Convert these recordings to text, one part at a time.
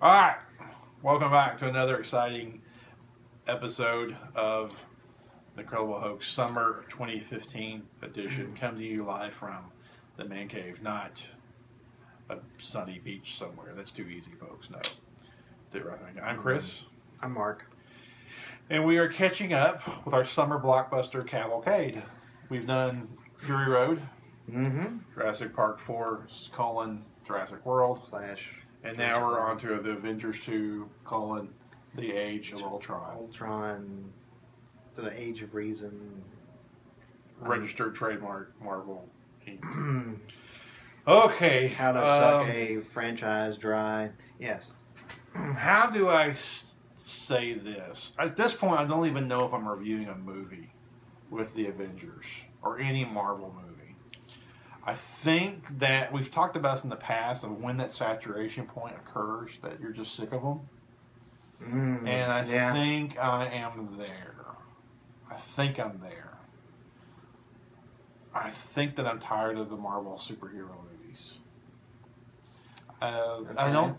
All right, welcome back to another exciting episode of the Incredible Hoax Summer 2015 edition. Come to you live from the man cave, not a sunny beach somewhere. That's too easy, folks. No, do it right thing. I'm Chris. I'm Mark. And we are catching up with our summer blockbuster cavalcade. We've done Fury Road, Jurassic Park 4, Jurassic World, and now we're on to the Avengers 2, The Age of Ultron. Ultron, The Age of Reason. Registered trademark, Marvel Inc. Okay. How to suck a franchise dry. Yes. How do I say this? At this point, I don't even know if I'm reviewing a movie with the Avengers or any Marvel movie. I think that we've talked about this in the past of when that saturation point occurs, that you're just sick of them. And I think I am there. I think I'm there. I think that I'm tired of the Marvel superhero movies. Okay. I don't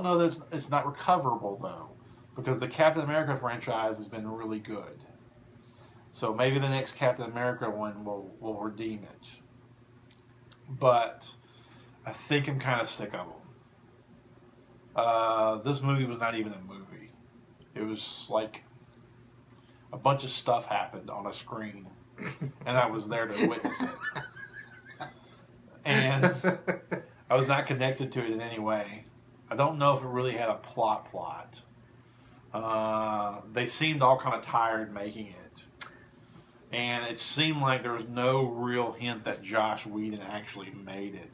know that it's not recoverable though, because the Captain America franchise has been really good. So maybe the next Captain America one will redeem it. But I think I'm kind of sick of them. This movie was not even a movie. It was like a bunch of stuff happened on a screen, and I was there to witness it. And I was not connected to it in any way. I don't know if it really had a plot. They seemed all kind of tired making it. And it seemed like there was no real hint that Joss Whedon actually made it.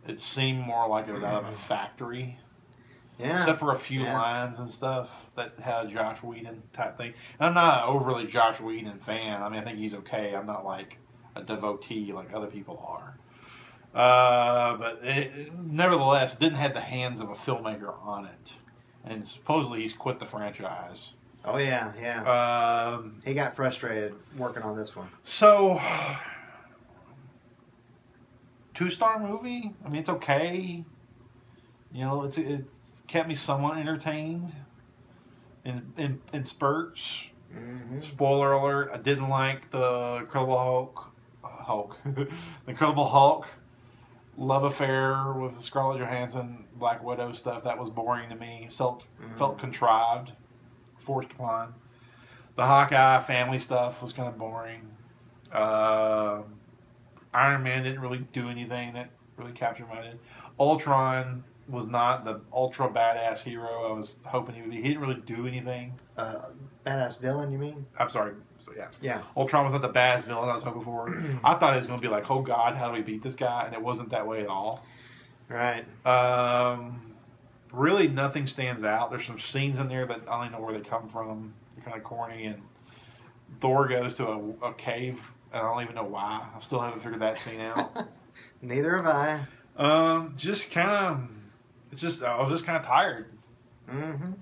It seemed more like it was out of a factory. Yeah. Except for a few lines and stuff that had a Joss Whedon type thing. And I'm not an overly Joss Whedon fan. I mean, I think he's okay. I'm not like a devotee like other people are. But it, nevertheless, didn't have the hands of a filmmaker on it. And supposedly he's quit the franchise. Oh, yeah. He got frustrated working on this one. So, 2-star movie? I mean, it's okay. You know, it kept me somewhat entertained in spurts. Spoiler alert, I didn't like the Incredible Hulk. The Incredible Hulk love affair with Scarlett Johansson, Black Widow stuff. That was boring to me. Felt contrived. Forced upon. The Hawkeye family stuff was kind of boring. Iron Man didn't really do anything that really captured my attention. Ultron was not the ultra badass hero I was hoping he would be. He didn't really do anything. Badass villain, you mean? I'm sorry. So, yeah. Yeah. Ultron was not the baddest villain I was hoping for. I thought it was going to be like, oh God, how do we beat this guy? And it wasn't that way at all. Right. Really, nothing stands out. There's some scenes in there that I don't even know where they come from. They're kind of corny. And Thor goes to a cave, and I don't even know why. I still haven't figured that scene out. Neither have I. I was just kind of tired. And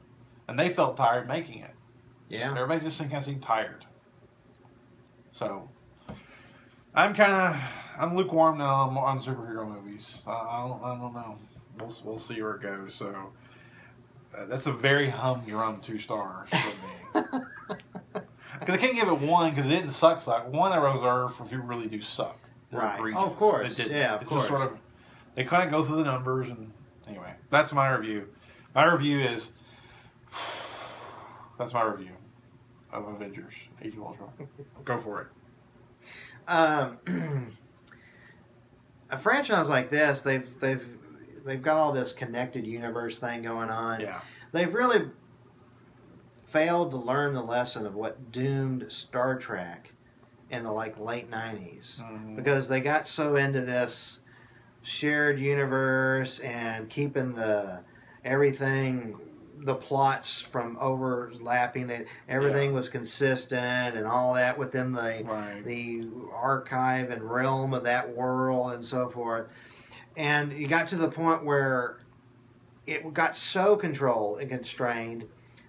they felt tired making it. Yeah. Everybody just kind of seemed tired. So, I'm lukewarm now on superhero movies. I don't know. We'll see where it goes. So that's a very humdrum 2 stars for me. Because I can't give it 1 because it didn't suck. 1 I reserve for if you really do suck. Right. Oh, of course. Yeah, of course. Just sort of, they kind of go through the numbers and anyway, that's my review. My review is that's my review of Avengers: Age of Ultron. Go for it. A franchise like this, they've got all this connected universe thing going on. Yeah. They've really failed to learn the lesson of what doomed Star Trek in the late 90s. Because they got so into this shared universe and keeping the plots from overlapping. Everything was consistent and all that within the archive and realm of that world and so forth. And you got to the point where it got so controlled and constrained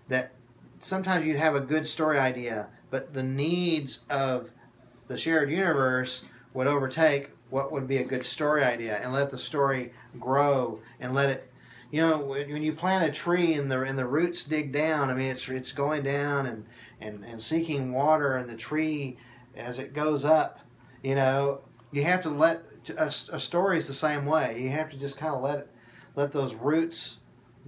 that sometimes you'd have a good story idea, but the needs of the shared universe would overtake what would be a good story idea and let the story grow and let it you know, when you plant a tree and the roots dig down, I mean, it's going down and seeking water, and the tree, as it goes up, you know, you have to let, a story is the same way. You have to just kind of let those roots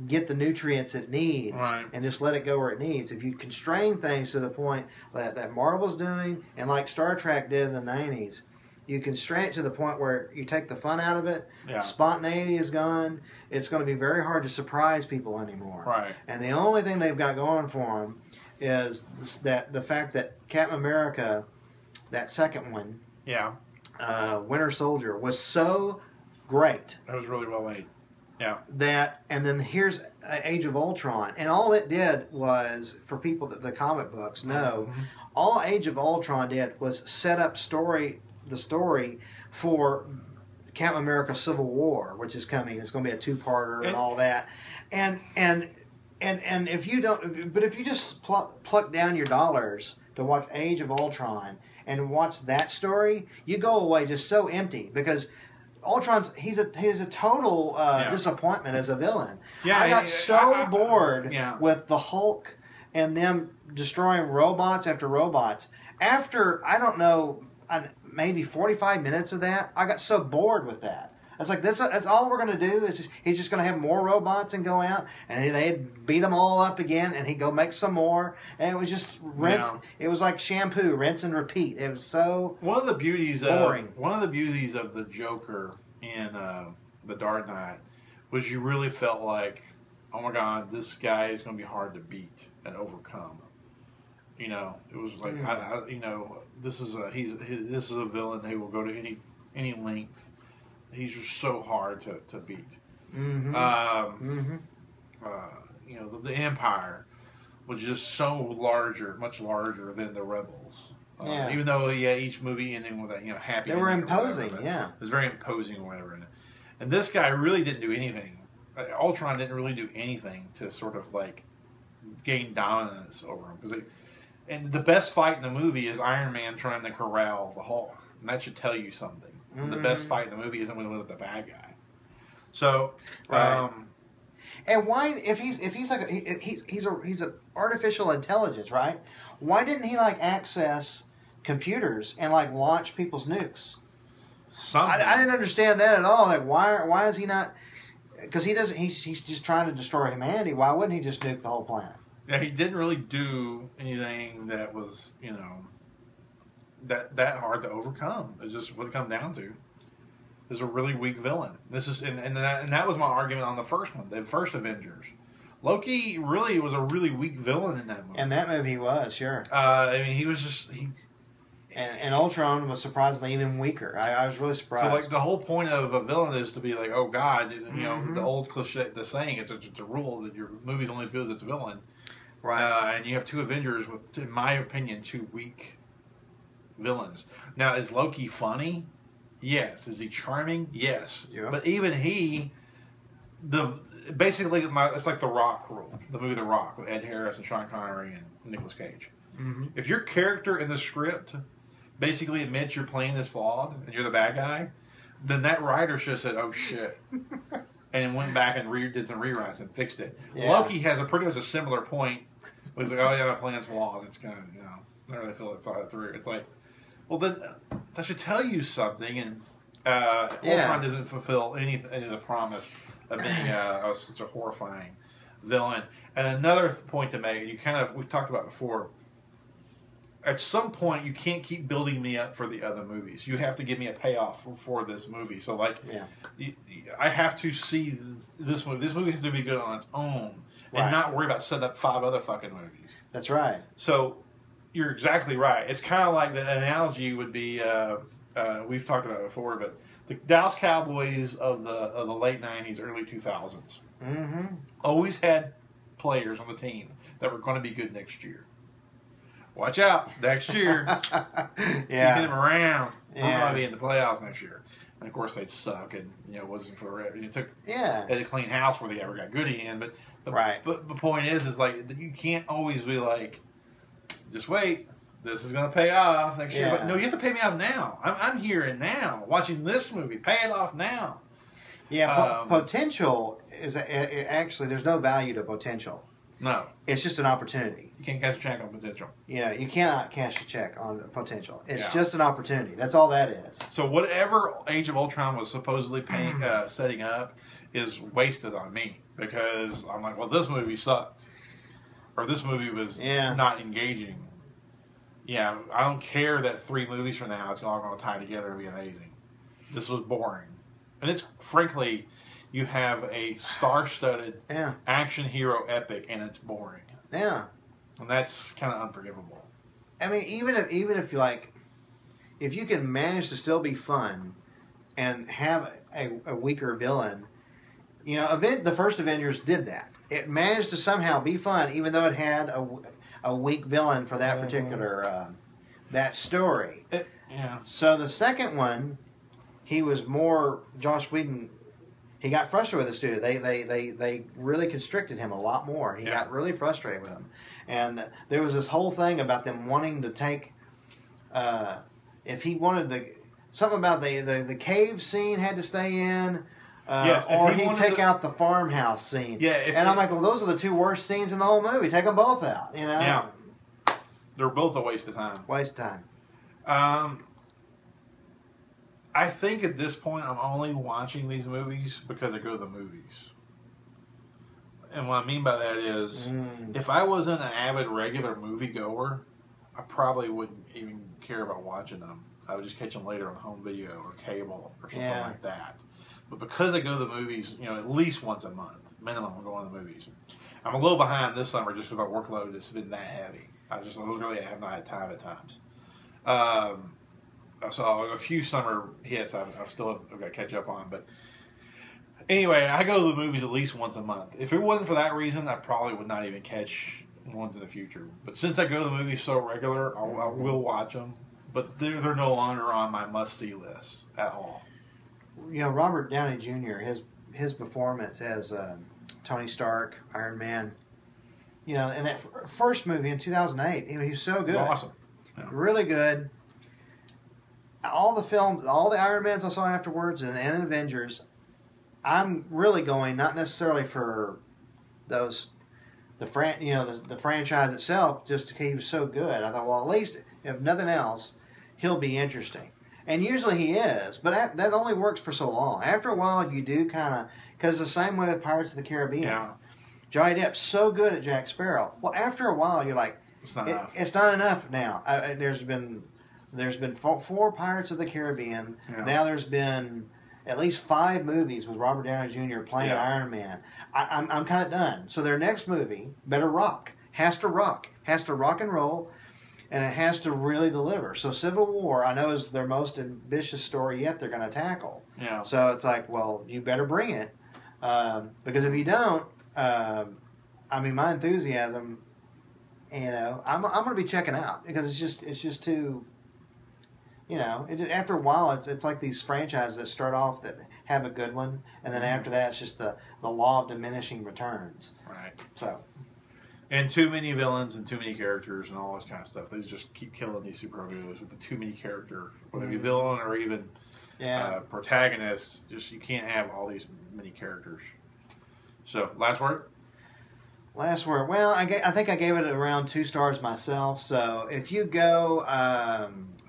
get the nutrients it needs, right, and just let it go where it needs. If you constrain things to the point that Marvel's doing, and like Star Trek did in the 90s, you constrain it to the point where you take the fun out of it, spontaneity is gone, it's going to be very hard to surprise people anymore. Right. And the only thing they've got going for them is the fact that Captain America, that second one, Winter Soldier, was so great. It was really well made. Yeah. And then here's Age of Ultron, and all it did was, for people that the comic books know, all Age of Ultron did was set up the story for Captain America: Civil War, which is coming. It's going to be a two-parter and all that, and if you don't, but if you just pluck down your dollars to watch Age of Ultron and watch that story, you go away just so empty, because Ultron's he's a total disappointment as a villain. Yeah, I got so bored with the Hulk and them destroying robots after robots. After, I don't know, maybe 45 minutes of that, I got so bored with that. It's like, that's all we're going to do, is he's just going to have more robots and go out, and they'd beat them all up again, and he'd go make some more, and it was just rinse. Yeah. It was like shampoo, rinse and repeat. It was so boring. One of the beauties of the Joker in The Dark Knight was you really felt like, oh my God, this guy is going to be hard to beat and overcome. You know, it was like, you know, this is a villain who will go to any length. He's just so hard to beat. You know, the Empire was just so much larger than the Rebels. Even though each movie ending with that, you know, happy. They were imposing. It was very imposing or whatever. And this guy really didn't do anything. Ultron didn't really do anything to sort of like gain dominance over him, and the best fight in the movie is Iron Man trying to corral the Hulk, and that should tell you something. The best fight in the movie isn't with the bad guy. So, and why, if he's like he's an artificial intelligence, right? Why didn't he like access computers and like launch people's nukes? I didn't understand that at all. Like, why is he not? Because he doesn't. He's just trying to destroy humanity. Why wouldn't he just nuke the whole planet? Yeah, he didn't really do anything that was, you know, that hard to overcome. It's just what it comes down to. Is a really weak villain. This is and that was my argument on the first one, the first Avengers. Loki really was a really weak villain in that movie. And that movie was, sure. I mean, he was just And Ultron was surprisingly even weaker. I was really surprised. So, like, the whole point of a villain is to be like, oh God, you know, the old cliche, the saying, it's a rule that your movie's only as good as its villain. Right. And you have two Avengers with, in my opinion, two weak villains. Now, is Loki funny? Yes. Is he charming? Yes. Yeah. But even basically, it's like The Rock rule, the movie The Rock with Ed Harris and Sean Connery and Nicolas Cage. If your character in the script basically admits you're playing this flawed and you're the bad guy, then that writer should have said, oh shit, and went back and did some rewrites and fixed it. Yeah. Loki has pretty much a similar point. He's like, oh yeah, my plan's flawed. It's kind of, you know, I don't really feel like thought it through. It's like, well, then that should tell you something. And Ultron doesn't fulfill any of the promise of being such a horrifying villain. And another point to make, we've talked about before. At some point, you can't keep building me up for the other movies. You have to give me a payoff for this movie. So, like, I have to see this movie. This movie has to be good on its own, and not worry about setting up 5 other fucking movies. That's right. So, you're exactly right. It's kind of like the analogy would be, we've talked about it before, but the Dallas Cowboys of the late 90s, early 2000s always had players on the team that were going to be good next year. Watch out next year. Keep them around. We're going to be in the playoffs next year. And of course, they'd suck, and it wasn't for it. It took had a clean house before they ever got Goody in. But the point is like you can't always be like, just wait. This is going to pay off next year. But no, you have to pay me off now. I'm here and now watching this movie. Pay it off now. Yeah, potential is actually there's no value to potential. No, it's just an opportunity. You can't cash a check on potential. Yeah, you cannot cash a check on potential. It's just an opportunity. That's all that is. So whatever Age of Ultron was supposedly setting up is wasted on me because I'm like, well, this movie sucked, or this movie was not engaging. Yeah, I don't care that 3 movies from now it's all going to tie together and be amazing. This was boring, and it's frankly. You have a star-studded action hero epic, and it's boring. Yeah, and that's kind of unforgivable. I mean, even if you like, if you can manage to still be fun and have a weaker villain, you know, the first Avengers did that. It managed to somehow be fun, even though it had a weak villain for that particular that story. So the second one, he was more Joss Whedon. He got frustrated with the studio. They really constricted him a lot more. He got really frustrated with them. And there was this whole thing about them wanting to take, if he wanted something about the cave scene had to stay in, or he'd take out the farmhouse scene. Yeah, and I'm like, well, those are the 2 worst scenes in the whole movie. Take them both out, you know? Yeah. They're both a waste of time. Waste of time. I think at this point I'm only watching these movies because I go to the movies. And what I mean by that is, if I wasn't an avid regular moviegoer, I probably wouldn't even care about watching them. I would just catch them later on home video or cable or something like that. But because I go to the movies, you know, at least once a month, minimum, I'm going to the movies. I'm a little behind this summer just because my workload has been that heavy. I literally have not had time at times. So a few summer hits I've got to catch up on. But anyway, I go to the movies at least once a month. If it wasn't for that reason, I probably would not even catch ones in the future. But since I go to the movies so regular, I will watch them. But they're no longer on my must-see list at all. You know, Robert Downey Jr., his performance as Tony Stark, Iron Man, you know, in that first movie in 2008, he was so good. Awesome. Yeah. Really good. All the films, all the Iron Mans I saw afterwards, and Avengers, I'm really going not necessarily for the franchise itself, just because he was so good. I thought, well, at least if nothing else, he'll be interesting, and usually he is. But that only works for so long. After a while, you do kind of, because the same way with Pirates of the Caribbean. Yeah. Johnny Depp's so good at Jack Sparrow. Well, after a while, you're like, it's not enough now. There's been 4 Pirates of the Caribbean. Yeah. Now there's been at least 5 movies with Robert Downey Jr. playing Iron Man. I'm kind of done. So their next movie better has to rock and roll, and it has to really deliver. So Civil War, I know, is their most ambitious story yet they're going to tackle. Yeah. So it's like, well, you better bring it, because if you don't, I mean, my enthusiasm, you know, I'm going to be checking out because it's just too. You know, after a while, it's like these franchises that start off that have a good one, and then after that, it's just the law of diminishing returns. Right. So, and too many villains and too many characters and all this kind of stuff. They just keep killing these superheroes with the too many characters, whether it be villain or even protagonists. Just you can't have all these many characters. So, last word. Last word. Well, I think I gave it around 2 stars myself. So if you go,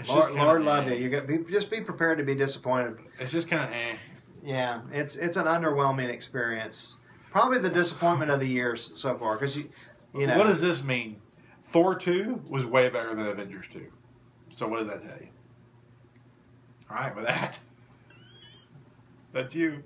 Lord love you. Just be prepared to be disappointed. It's just kind of Yeah, it's an underwhelming experience. Probably the disappointment of the year so far, because you know. What does this mean? Thor 2 was way better than Avengers 2. So what does that tell you? All right, with that, that's you.